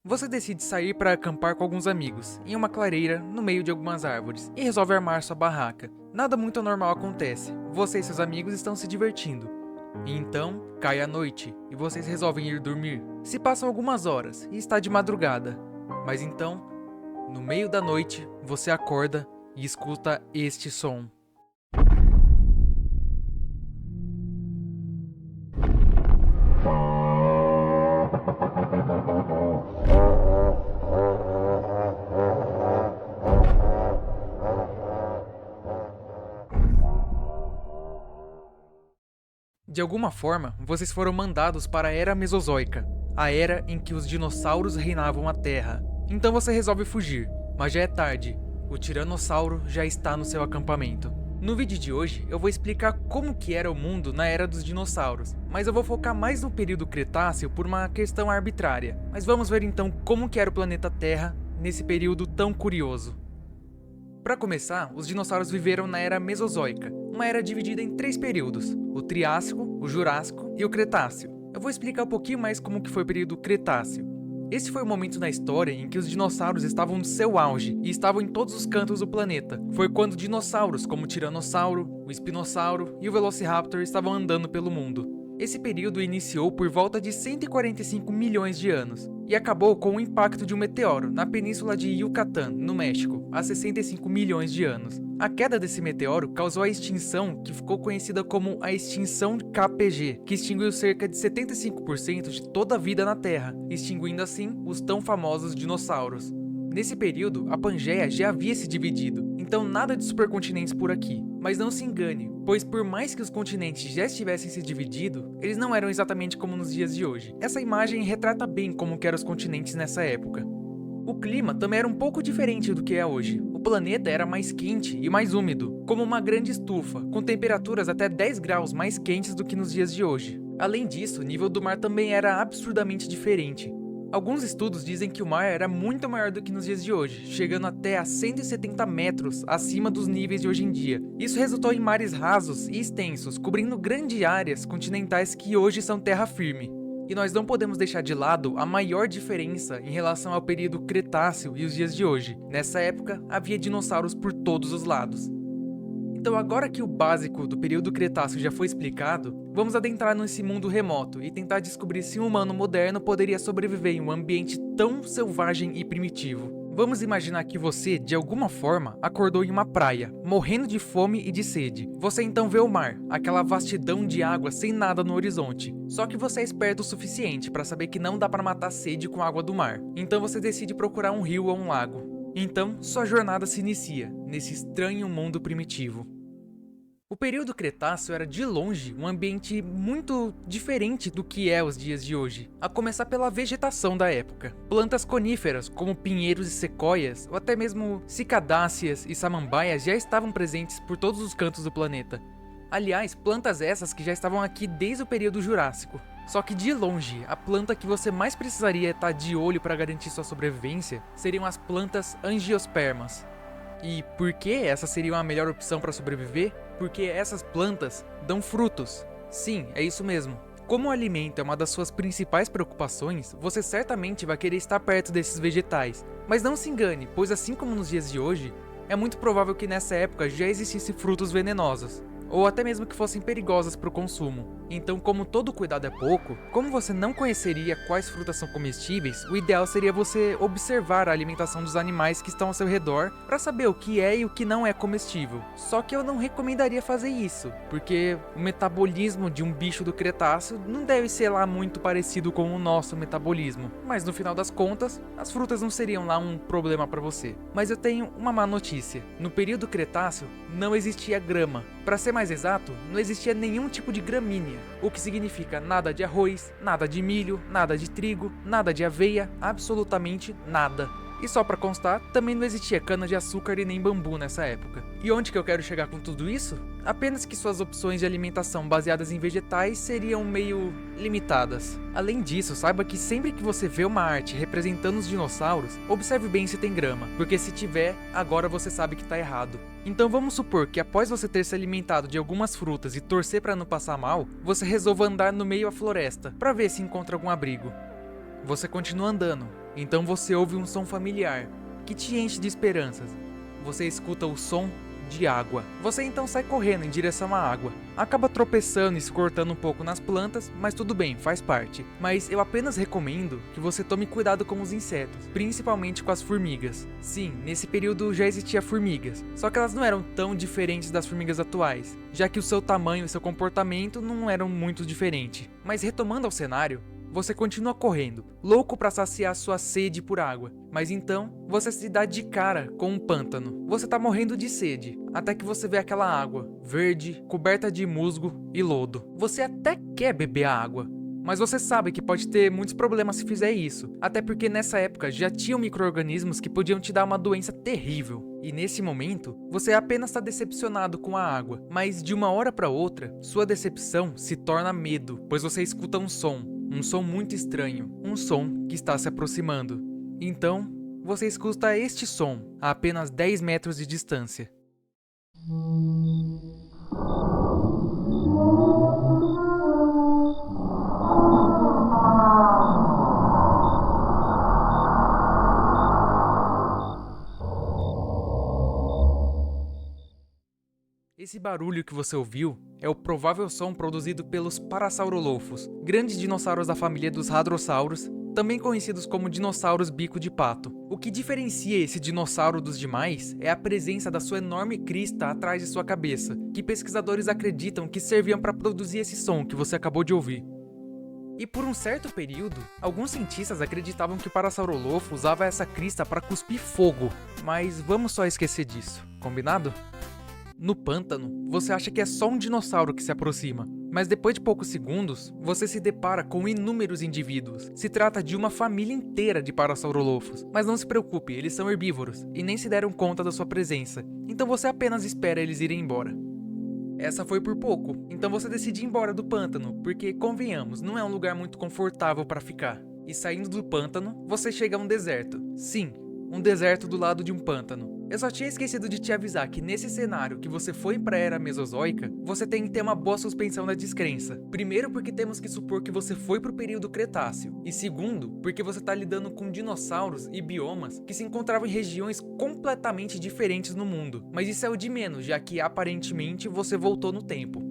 Você decide sair para acampar com alguns amigos, em uma clareira, no meio de algumas árvores, e resolve armar sua barraca. Nada muito anormal acontece, você e seus amigos estão se divertindo. E então, cai a noite, e vocês resolvem ir dormir. Se passam algumas horas, e está de madrugada. Mas então, no meio da noite, você acorda e escuta este som. De alguma forma, vocês foram mandados para a Era Mesozoica, a era em que os dinossauros reinavam a Terra. Então você resolve fugir, mas já é tarde. O tiranossauro já está no seu acampamento. No vídeo de hoje, eu vou explicar como que era o mundo na Era dos Dinossauros, mas eu vou focar mais no período Cretáceo por uma questão arbitrária. Mas vamos ver então como que era o planeta Terra nesse período tão curioso. Para começar, os dinossauros viveram na Era Mesozoica, uma era dividida em 3 períodos: o Triássico, o Jurássico e o Cretáceo. Eu vou explicar um pouquinho mais como que foi o período Cretáceo. Esse foi o momento na história em que os dinossauros estavam no seu auge e estavam em todos os cantos do planeta. Foi quando dinossauros como o Tiranossauro, o Espinossauro e o Velociraptor estavam andando pelo mundo. Esse período iniciou por volta de 145 milhões de anos e acabou com o impacto de um meteoro na península de Yucatán, no México, há 65 milhões de anos. A queda desse meteoro causou a extinção que ficou conhecida como a extinção KPG, que extinguiu cerca de 75% de toda a vida na Terra, extinguindo assim os tão famosos dinossauros. Nesse período, a Pangeia já havia se dividido, então nada de supercontinentes por aqui. Mas não se engane, pois por mais que os continentes já estivessem se dividido, eles não eram exatamente como nos dias de hoje. Essa imagem retrata bem como que eram os continentes nessa época. O clima também era um pouco diferente do que é hoje. O planeta era mais quente e mais úmido, como uma grande estufa, com temperaturas até 10 graus mais quentes do que nos dias de hoje. Além disso, o nível do mar também era absurdamente diferente. Alguns estudos dizem que o mar era muito maior do que nos dias de hoje, chegando até a 170 metros acima dos níveis de hoje em dia. Isso resultou em mares rasos e extensos, cobrindo grandes áreas continentais que hoje são terra firme. E nós não podemos deixar de lado a maior diferença em relação ao período Cretáceo e os dias de hoje. Nessa época, havia dinossauros por todos os lados. Então, agora que o básico do período Cretáceo já foi explicado, vamos adentrar nesse mundo remoto e tentar descobrir se um humano moderno poderia sobreviver em um ambiente tão selvagem e primitivo. Vamos imaginar que você, de alguma forma, acordou em uma praia, morrendo de fome e de sede. Você então vê o mar, aquela vastidão de água sem nada no horizonte. Só que você é esperto o suficiente para saber que não dá para matar a sede com água do mar. Então você decide procurar um rio ou um lago. Então, sua jornada se inicia, nesse estranho mundo primitivo. O período Cretáceo era de longe um ambiente muito diferente do que é os dias de hoje, a começar pela vegetação da época. Plantas coníferas, como pinheiros e sequoias, ou até mesmo cicadáceas e samambaias já estavam presentes por todos os cantos do planeta. Aliás, plantas essas que já estavam aqui desde o período Jurássico. Só que de longe, a planta que você mais precisaria estar de olho para garantir sua sobrevivência seriam as plantas angiospermas. E por que essas seriam a melhor opção para sobreviver? Porque essas plantas dão frutos. Sim, é isso mesmo. Como o alimento é uma das suas principais preocupações, você certamente vai querer estar perto desses vegetais. Mas não se engane, pois assim como nos dias de hoje, é muito provável que nessa época já existissem frutos venenosos, ou até mesmo que fossem perigosas para o consumo. Então, como todo cuidado é pouco, como você não conheceria quais frutas são comestíveis, o ideal seria você observar a alimentação dos animais que estão ao seu redor para saber o que é e o que não é comestível. Só que eu não recomendaria fazer isso, porque o metabolismo de um bicho do Cretáceo não deve ser lá muito parecido com o nosso metabolismo. Mas no final das contas, as frutas não seriam lá um problema para você. Mas eu tenho uma má notícia. No período Cretáceo, não existia grama. Para ser mais exato, não existia nenhum tipo de gramínea, o que significa nada de arroz, nada de milho, nada de trigo, nada de aveia, absolutamente nada. E só para constar, também não existia cana de açúcar e nem bambu nessa época. E onde que eu quero chegar com tudo isso? Apenas que suas opções de alimentação baseadas em vegetais seriam meio limitadas. Além disso, saiba que sempre que você vê uma arte representando os dinossauros, observe bem se tem grama, porque se tiver, agora você sabe que tá errado. Então vamos supor que após você ter se alimentado de algumas frutas e torcer para não passar mal, você resolva andar no meio da floresta, para ver se encontra algum abrigo. Você continua andando, Então você ouve um som familiar, que te enche de esperanças. Você escuta o som de água. Você então sai correndo em direção à água. Acaba tropeçando e se cortando um pouco nas plantas, mas tudo bem, faz parte. Mas eu apenas recomendo que você tome cuidado com os insetos, principalmente com as formigas. Sim, nesse período já existia formigas, só que elas não eram tão diferentes das formigas atuais, já que o seu tamanho e seu comportamento não eram muito diferentes. Mas retomando ao cenário, você continua correndo, louco para saciar sua sede por água, mas então você se dá de cara com um pântano. Você tá morrendo de sede, até que você vê aquela água, verde, coberta de musgo e lodo. Você até quer beber a água, mas você sabe que pode ter muitos problemas se fizer isso, até porque nessa época já tinham micro-organismos que podiam te dar uma doença terrível. E nesse momento, você apenas está decepcionado com a água, mas de uma hora para outra, sua decepção se torna medo, pois você escuta um som muito estranho, um som que está se aproximando. Então, você escuta este som a apenas 10 metros de distância. Esse barulho que você ouviu é o provável som produzido pelos Parasaurolophus, grandes dinossauros da família dos hadrossauros, também conhecidos como dinossauros bico de pato. O que diferencia esse dinossauro dos demais é a presença da sua enorme crista atrás de sua cabeça, que pesquisadores acreditam que serviam para produzir esse som que você acabou de ouvir. E por um certo período, alguns cientistas acreditavam que o Parasaurolophus usava essa crista para cuspir fogo, mas vamos só esquecer disso, combinado? No pântano, você acha que é só um dinossauro que se aproxima, mas depois de poucos segundos, você se depara com inúmeros indivíduos. Se trata de uma família inteira de Parasaurolophus, mas não se preocupe, eles são herbívoros e nem se deram conta da sua presença, então você apenas espera eles irem embora. Essa foi por pouco, então você decide ir embora do pântano, porque, convenhamos, não é um lugar muito confortável para ficar. E saindo do pântano, você chega a um deserto. Sim, um deserto do lado de um pântano. Eu só tinha esquecido de te avisar que nesse cenário que você foi para a Era Mesozoica, você tem que ter uma boa suspensão da descrença. Primeiro porque temos que supor que você foi para o período Cretáceo, e segundo porque você está lidando com dinossauros e biomas que se encontravam em regiões completamente diferentes no mundo. Mas isso é o de menos, já que aparentemente você voltou no tempo.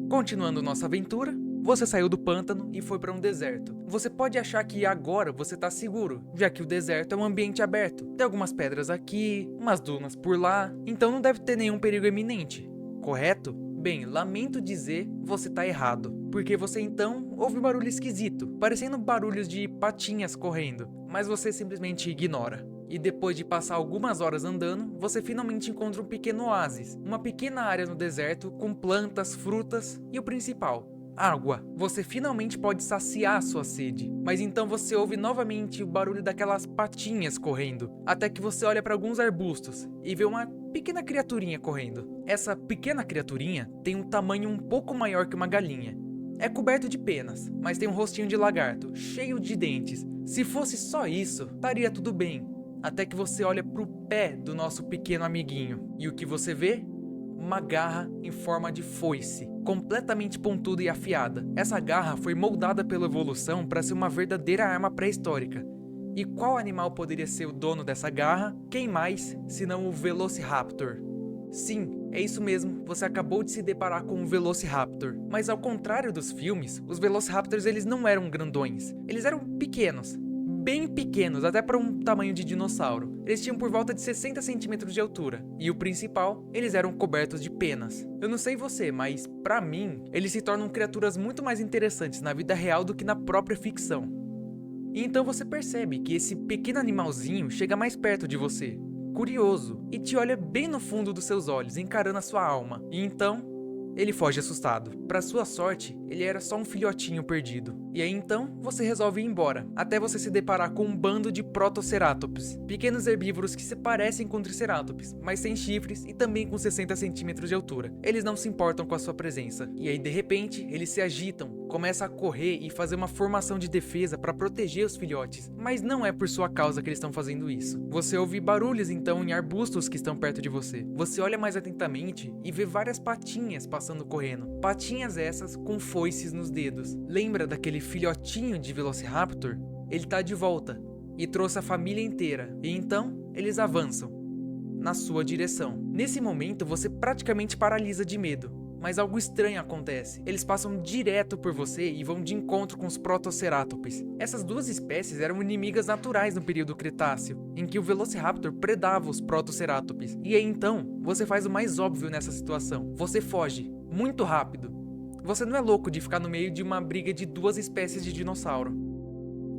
Continuando nossa aventura, você saiu do pântano e foi para um deserto. Você pode achar que agora você está seguro, já que o deserto é um ambiente aberto. Tem algumas pedras aqui, umas dunas por lá, então não deve ter nenhum perigo iminente, correto? Bem, lamento dizer, você está errado, porque você então ouve um barulho esquisito, parecendo barulhos de patinhas correndo, mas você simplesmente ignora. E depois de passar algumas horas andando, você finalmente encontra um pequeno oásis, uma pequena área no deserto com plantas, frutas e o principal, água. Você finalmente pode saciar sua sede, mas então você ouve novamente o barulho daquelas patinhas correndo, até que você olha para alguns arbustos e vê uma pequena criaturinha correndo. Essa pequena criaturinha tem um tamanho um pouco maior que uma galinha. É coberto de penas, mas tem um rostinho de lagarto, cheio de dentes. Se fosse só isso, estaria tudo bem. Até que você olha pro pé do nosso pequeno amiguinho. E o que você vê? Uma garra em forma de foice, completamente pontuda e afiada. Essa garra foi moldada pela evolução para ser uma verdadeira arma pré-histórica. E qual animal poderia ser o dono dessa garra? Quem mais, senão o Velociraptor? Sim, é isso mesmo, você acabou de se deparar com um Velociraptor. Mas ao contrário dos filmes, os Velociraptors eles não eram grandões, eles eram pequenos. Bem pequenos, até para um tamanho de dinossauro. Eles tinham por volta de 60 centímetros de altura. E o principal, eles eram cobertos de penas. Eu não sei você, mas pra mim, eles se tornam criaturas muito mais interessantes na vida real do que na própria ficção. E então você percebe que esse pequeno animalzinho chega mais perto de você, curioso, e te olha bem no fundo dos seus olhos, encarando a sua alma. E então, ele foge assustado. Pra sua sorte, ele era só um filhotinho perdido. E aí então, você resolve ir embora, até você se deparar com um bando de Protoceratops, pequenos herbívoros que se parecem com Triceratops, mas sem chifres e também com 60 centímetros de altura. Eles não se importam com a sua presença. E aí de repente, eles se agitam, começam a correr e fazer uma formação de defesa para proteger os filhotes. Mas não é por sua causa que eles estão fazendo isso. Você ouve barulhos então em arbustos que estão perto de você. Você olha mais atentamente e vê várias patinhas passando correndo. Patinhas essas com foices nos dedos. Lembra daquele filhotinho de Velociraptor? Ele tá de volta. e trouxe a família inteira, e então eles avançam na sua direção. Nesse momento você praticamente paralisa de medo, mas algo estranho acontece. Eles passam direto por você e vão de encontro com os Protoceratops. Essas duas espécies eram inimigas naturais no período Cretáceo, em que o Velociraptor predava os Protoceratops. E aí então, você faz o mais óbvio nessa situação. Você foge, muito rápido. Você não é louco de ficar no meio de uma briga de duas espécies de dinossauro.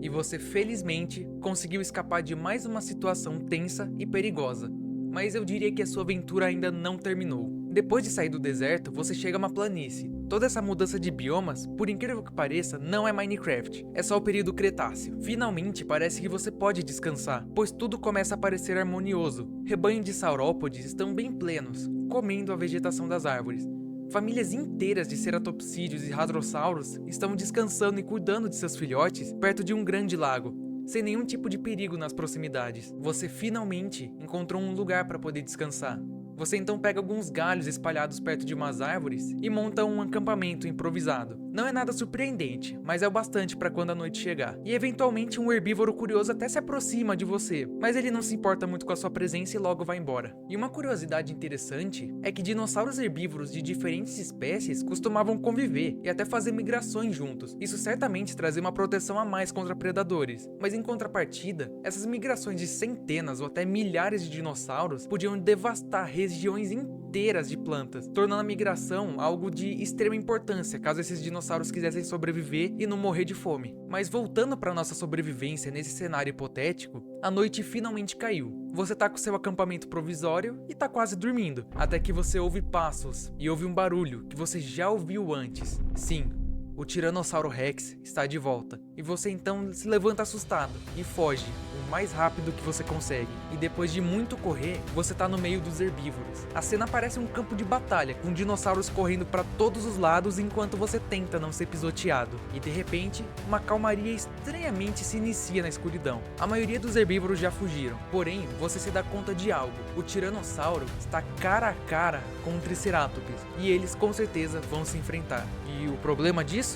E você felizmente conseguiu escapar de mais uma situação tensa e perigosa. Mas eu diria que a sua aventura ainda não terminou. Depois de sair do deserto, você chega a uma planície. Toda essa mudança de biomas, por incrível que pareça, não é Minecraft, é só o período Cretáceo. Finalmente parece que você pode descansar, pois tudo começa a parecer harmonioso. Rebanhos de saurópodes estão bem plenos, comendo a vegetação das árvores. Famílias inteiras de ceratopsídeos e hadrossauros estão descansando e cuidando de seus filhotes perto de um grande lago, sem nenhum tipo de perigo nas proximidades. Você finalmente encontrou um lugar para poder descansar. Você então pega alguns galhos espalhados perto de umas árvores e monta um acampamento improvisado. Não é nada surpreendente, mas é o bastante para quando a noite chegar. E eventualmente um herbívoro curioso até se aproxima de você, mas ele não se importa muito com a sua presença e logo vai embora. E uma curiosidade interessante é que dinossauros herbívoros de diferentes espécies costumavam conviver e até fazer migrações juntos. Isso certamente trazia uma proteção a mais contra predadores, mas em contrapartida, essas migrações de centenas ou até milhares de dinossauros podiam devastar regiões inteiras de plantas, tornando a migração algo de extrema importância caso esses dinossauros quisessem sobreviver e não morrer de fome. Mas voltando para nossa sobrevivência nesse cenário hipotético, a noite finalmente caiu. Você tá com seu acampamento provisório e tá quase dormindo, até que você ouve passos e ouve um barulho que você já ouviu antes. Sim, o Tiranossauro Rex está de volta, e você então se levanta assustado e foge o mais rápido que você consegue. E depois de muito correr, você tá no meio dos herbívoros. A cena parece um campo de batalha, com dinossauros correndo para todos os lados enquanto você tenta não ser pisoteado. E de repente, uma calmaria estranhamente se inicia na escuridão. A maioria dos herbívoros já fugiram, porém você se dá conta de algo. O Tiranossauro está cara a cara com um Triceratops, e eles com certeza vão se enfrentar. E o problema disso?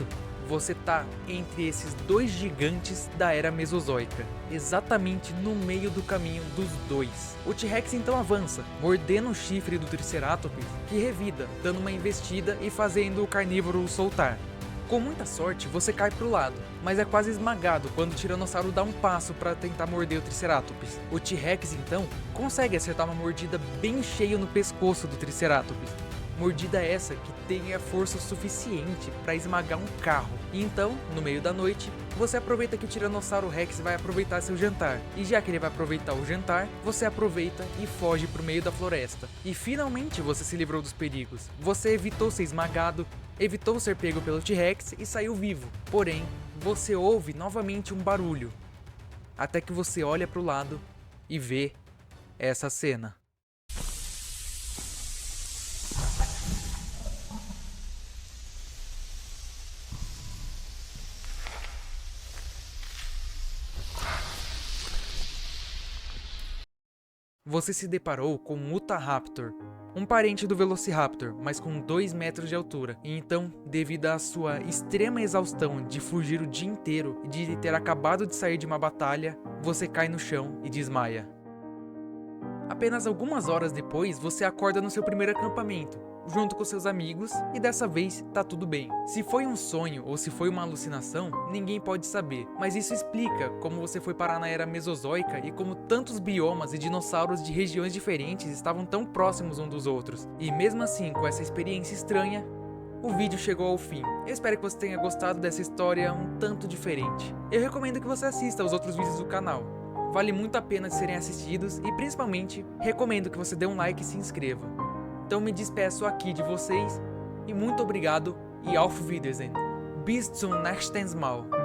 Você tá entre esses dois gigantes da era Mesozoica, exatamente no meio do caminho dos dois. O T-Rex então avança, mordendo o chifre do Triceratops, que revida, dando uma investida e fazendo o carnívoro o soltar. Com muita sorte, você cai pro lado, mas é quase esmagado quando o Tiranossauro dá um passo para tentar morder o Triceratops. O T-Rex então consegue acertar uma mordida bem cheia no pescoço do Triceratops. Mordida essa que tenha força suficiente para esmagar um carro. E então, no meio da noite, você aproveita que o Tiranossauro Rex vai aproveitar seu jantar. E já que ele vai aproveitar o jantar, você aproveita e foge pro meio da floresta. E finalmente você se livrou dos perigos. Você evitou ser esmagado, evitou ser pego pelo T-Rex e saiu vivo. Porém, você ouve novamente um barulho. Até que você olha pro lado e vê essa cena. Você se deparou com um Utahraptor, um parente do Velociraptor, mas com 2 metros de altura. E então, devido à sua extrema exaustão de fugir o dia inteiro e de ter acabado de sair de uma batalha, você cai no chão e desmaia. Apenas algumas horas depois, você acorda no seu primeiro acampamento, junto com seus amigos, e dessa vez tá tudo bem. Se foi um sonho ou se foi uma alucinação, ninguém pode saber, mas isso explica como você foi parar na era Mesozoica e como tantos biomas e dinossauros de regiões diferentes estavam tão próximos uns dos outros. E mesmo assim, com essa experiência estranha, o vídeo chegou ao fim. Eu espero que você tenha gostado dessa história um tanto diferente. Eu recomendo que você assista aos outros vídeos do canal. Vale muito a pena de serem assistidos e principalmente recomendo que você dê um like e se inscreva. Então me despeço aqui de vocês e muito obrigado e auf Wiedersehen. Bis zum nächsten Mal.